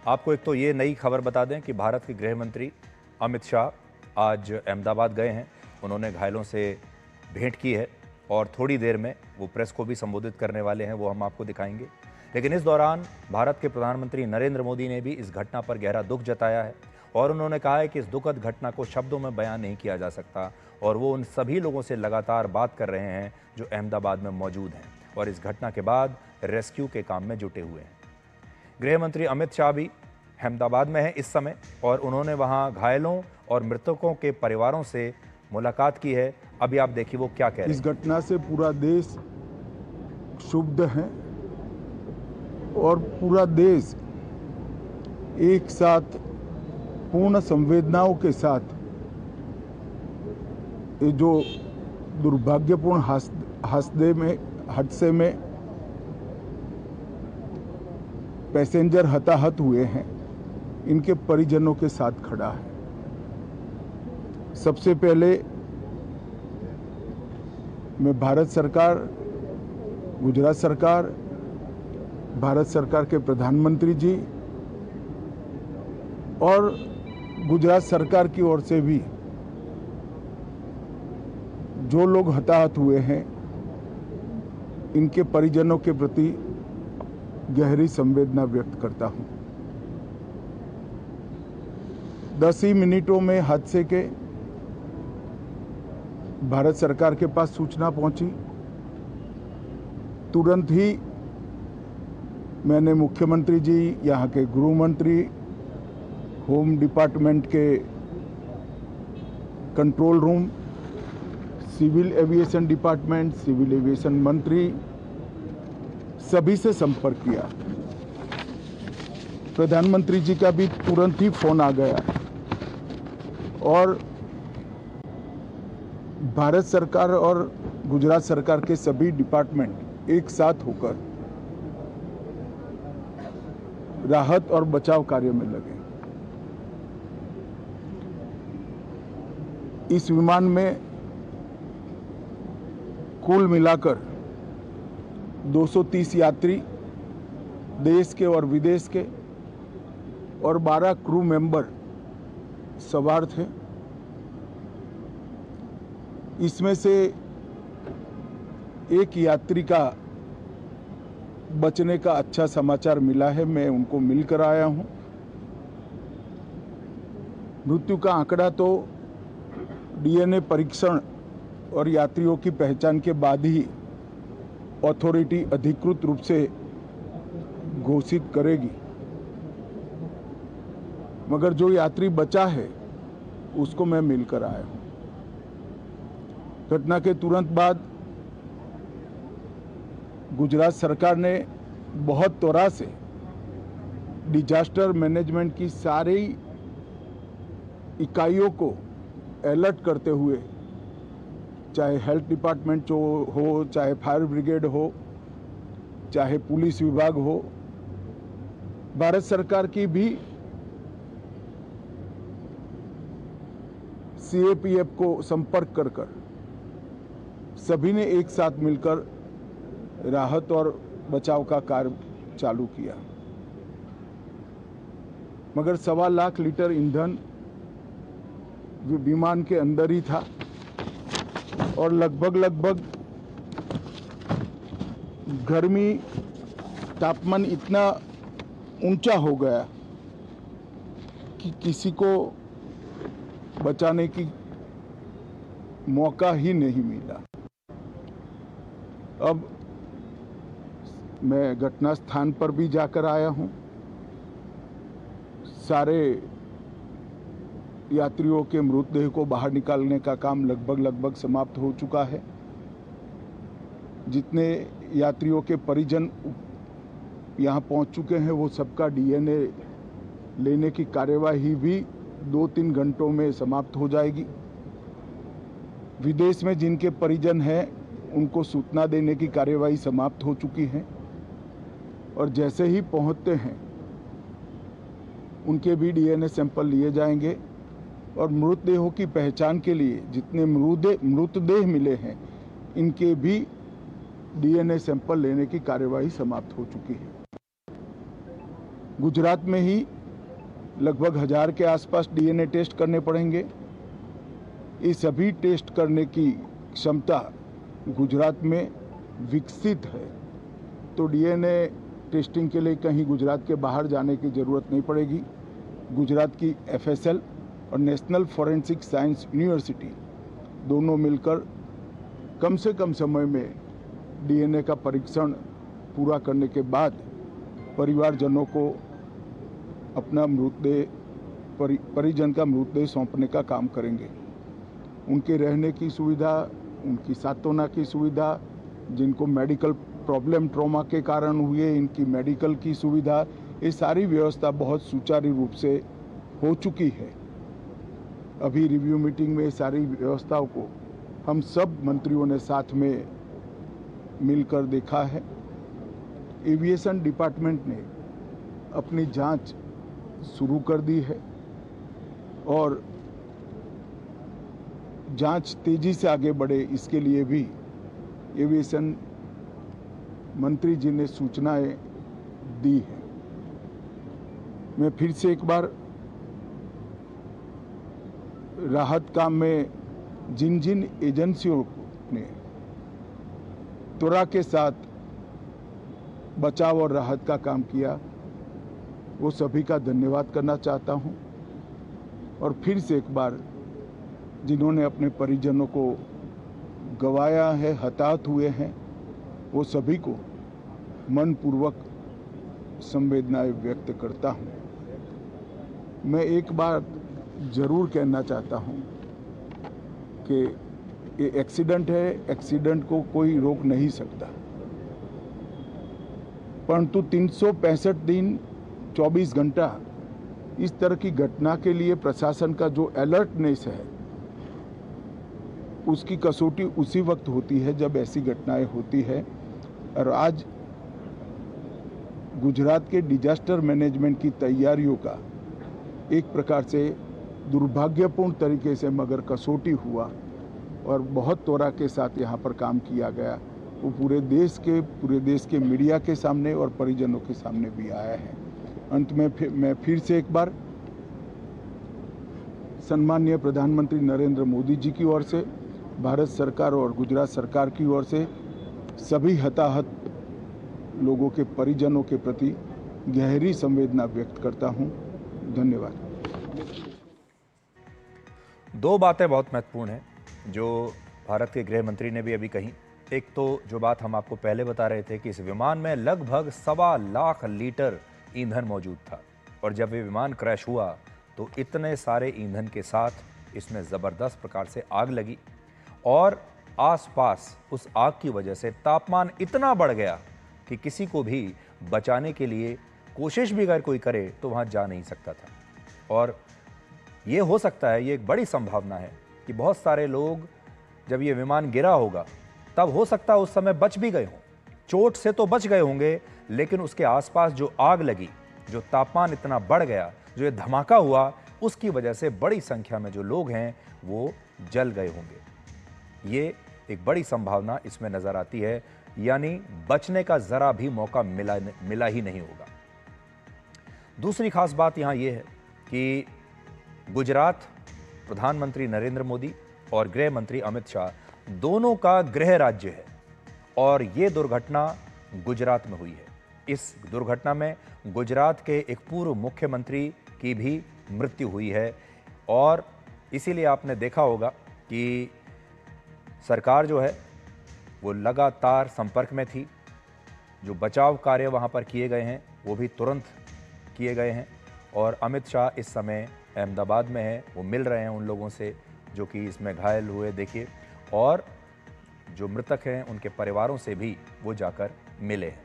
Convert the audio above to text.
आपको एक तो ये नई खबर बता दें कि भारत के गृह मंत्री अमित शाह आज अहमदाबाद गए हैं। उन्होंने घायलों से भेंट की है और थोड़ी देर में वो प्रेस को भी संबोधित करने वाले हैं, वो हम आपको दिखाएंगे। लेकिन इस दौरान भारत के प्रधानमंत्री नरेंद्र मोदी ने भी इस घटना पर गहरा दुख जताया है और उन्होंने कहा है कि इस दुखद घटना को शब्दों में बयान नहीं किया जा सकता और वो उन सभी लोगों से लगातार बात कर रहे हैं जो अहमदाबाद में मौजूद हैं और इस घटना के बाद रेस्क्यू के काम में जुटे हुए हैं। गृह मंत्री अमित शाह भी अहमदाबाद में हैं इस समय और उन्होंने वहां घायलों और मृतकों के परिवारों से मुलाकात की है। अभी आप देखिए वो क्या कह रहे हैं। इस घटना से पूरा देश क्षुब्ध है और पूरा देश एक साथ पूर्ण संवेदनाओं के साथ ये जो दुर्भाग्यपूर्ण हादसे में पैसेंजर हताहत हुए हैं, इनके परिजनों के साथ खड़ा है। सबसे पहले मैं भारत सरकार, गुजरात सरकार, भारत सरकार के प्रधानमंत्री जी और गुजरात सरकार की ओर से भी जो लोग हताहत हुए हैं, इनके परिजनों के प्रति गहरी संवेदना व्यक्त करता हूं। 10 ही मिनटों में हादसे के भारत सरकार के पास सूचना पहुंची। तुरंत ही मैंने मुख्यमंत्री जी, यहाँ के गृह मंत्री, होम डिपार्टमेंट के control room, civil aviation department, civil aviation मंत्री, सभी से संपर्क किया। प्रधानमंत्री जी का भी तुरंत ही फोन आ गया और भारत सरकार और गुजरात सरकार के सभी डिपार्टमेंट एक साथ होकर राहत और बचाव कार्य में लगे। इस विमान में कुल मिलाकर 230 यात्री देश के और विदेश के और 12 क्रू मेंबर सवार थे। इसमें से एक यात्री का बचने का अच्छा समाचार मिला है, मैं उनको मिलकर आया हूं। मृत्यु का आंकड़ा तो डीएनए परीक्षण और यात्रियों की पहचान के बाद ही अथॉरिटी अधिकृत रूप से घोषित करेगी, मगर जो यात्री बचा है उसको मैं मिलकर आया हूं। घटना के तुरंत बाद गुजरात सरकार ने बहुत त्वरा से डिजास्टर मैनेजमेंट की सारी इकाइयों को अलर्ट करते हुए, चाहे हेल्थ डिपार्टमेंट जो हो, चाहे फायर ब्रिगेड हो, चाहे पुलिस विभाग हो, भारत सरकार की भी सीएपीएफ को संपर्क कर सभी ने एक साथ मिलकर राहत और बचाव का कार्य चालू किया। मगर 1.25 लाख लीटर ईंधन विमान के अंदर ही था और लगभग गर्मी, तापमान इतना ऊंचा हो गया कि किसी को बचाने की मौका ही नहीं मिला। अब मैं घटना स्थान पर भी जाकर आया हूं। सारे यात्रियों के मृतदेह को बाहर निकालने का काम लगभग समाप्त हो चुका है। जितने यात्रियों के परिजन यहाँ पहुँच चुके हैं, वो सबका डीएनए लेने की कार्यवाही भी 2-3 घंटों में समाप्त हो जाएगी। विदेश में जिनके परिजन हैं, उनको सूचना देने की कार्यवाही समाप्त हो चुकी है और जैसे ही पहुँचते हैं उनके भी डीएनए सैंपल लिए जाएंगे और मृतदेहों की पहचान के लिए जितने मृतदेह मिले हैं, इनके भी डीएनए सैंपल लेने की कार्यवाही समाप्त हो चुकी है। गुजरात में ही लगभग 1000 के आसपास डीएनए टेस्ट करने पड़ेंगे। ये सभी टेस्ट करने की क्षमता गुजरात में विकसित है, तो डीएनए टेस्टिंग के लिए कहीं गुजरात के बाहर जाने की ज़रूरत नहीं पड़ेगी। गुजरात की एफएसएल और नेशनल फॉरेंसिक साइंस यूनिवर्सिटी दोनों मिलकर कम से कम समय में डीएनए का परीक्षण पूरा करने के बाद परिवारजनों को अपना मृतदेह परिजन का मृतदेह सौंपने का काम करेंगे। उनके रहने की सुविधा, उनकी सांत्वना की सुविधा, जिनको मेडिकल प्रॉब्लम ट्रॉमा के कारण हुए इनकी मेडिकल की सुविधा, ये सारी व्यवस्था बहुत सुचारू रूप से हो चुकी है। अभी रिव्यू मीटिंग में सारी व्यवस्थाओं को हम सब मंत्रियों ने साथ में मिलकर देखा है। एविएशन डिपार्टमेंट ने अपनी जांच शुरू कर दी है और जांच तेजी से आगे बढ़े, इसके लिए भी एविएशन मंत्री जी ने सूचनाएं दी है। मैं फिर से एक बार राहत काम में जिन जिन एजेंसियों ने त्वरा के साथ बचाव और राहत का काम किया, वो सभी का धन्यवाद करना चाहता हूं। और फिर से एक बार जिन्होंने अपने परिजनों को गंवाया है, हताहत हुए हैं, वो सभी को मनपूर्वक संवेदनाएं व्यक्त करता हूं। मैं एक बात जरूर कहना चाहता हूं कि ये एक्सीडेंट है, एक्सीडेंट को कोई रोक नहीं सकता, परंतु 365 दिन 24 घंटा इस तरह की घटना के लिए प्रशासन का जो अलर्टनेस है, उसकी कसौटी उसी वक्त होती है जब ऐसी घटनाएं होती है। और आज गुजरात के डिजास्टर मैनेजमेंट की तैयारियों का एक प्रकार से दुर्भाग्यपूर्ण तरीके से मगर कसौटी हुआ और बहुत त्वरा के साथ यहाँ पर काम किया गया, वो पूरे देश के मीडिया के सामने और परिजनों के सामने भी आया है। अंत में मैं फिर से एक बार सम्माननीय प्रधानमंत्री नरेंद्र मोदी जी की ओर से, भारत सरकार और गुजरात सरकार की ओर से सभी हताहत लोगों के परिजनों के प्रति गहरी संवेदना व्यक्त करता हूं। धन्यवाद। दो बातें बहुत महत्वपूर्ण हैं जो भारत के गृह मंत्री ने भी अभी कही। एक तो जो बात हम आपको पहले बता रहे थे कि इस विमान में लगभग 1.25 लाख लीटर ईंधन मौजूद था और जब ये विमान क्रैश हुआ तो इतने सारे ईंधन के साथ इसमें ज़बरदस्त प्रकार से आग लगी और आसपास उस आग की वजह से तापमान इतना बढ़ गया कि किसी को भी बचाने के लिए कोशिश भी अगर कोई करे तो वहाँ जा नहीं सकता था। और ये हो सकता है, ये एक बड़ी संभावना है कि बहुत सारे लोग जब ये विमान गिरा होगा तब हो सकता है उस समय बच भी गए हों, चोट से तो बच गए होंगे, लेकिन उसके आसपास जो आग लगी, जो तापमान इतना बढ़ गया, जो ये धमाका हुआ, उसकी वजह से बड़ी संख्या में जो लोग हैं वो जल गए होंगे। ये एक बड़ी संभावना इसमें नजर आती है, यानी बचने का जरा भी मौका मिला ही नहीं होगा। दूसरी खास बात यहां यह है कि गुजरात प्रधानमंत्री नरेंद्र मोदी और गृह मंत्री अमित शाह दोनों का गृह राज्य है और ये दुर्घटना गुजरात में हुई है। इस दुर्घटना में गुजरात के एक पूर्व मुख्यमंत्री की भी मृत्यु हुई है और इसीलिए आपने देखा होगा कि सरकार जो है वो लगातार संपर्क में थी। जो बचाव कार्य वहाँ पर किए गए हैं वो भी तुरंत किए गए हैं और अमित शाह इस समय अहमदाबाद में हैं, वो मिल रहे हैं उन लोगों से जो कि इसमें घायल हुए, देखिए, और जो मृतक हैं उनके परिवारों से भी वो जाकर मिले हैं।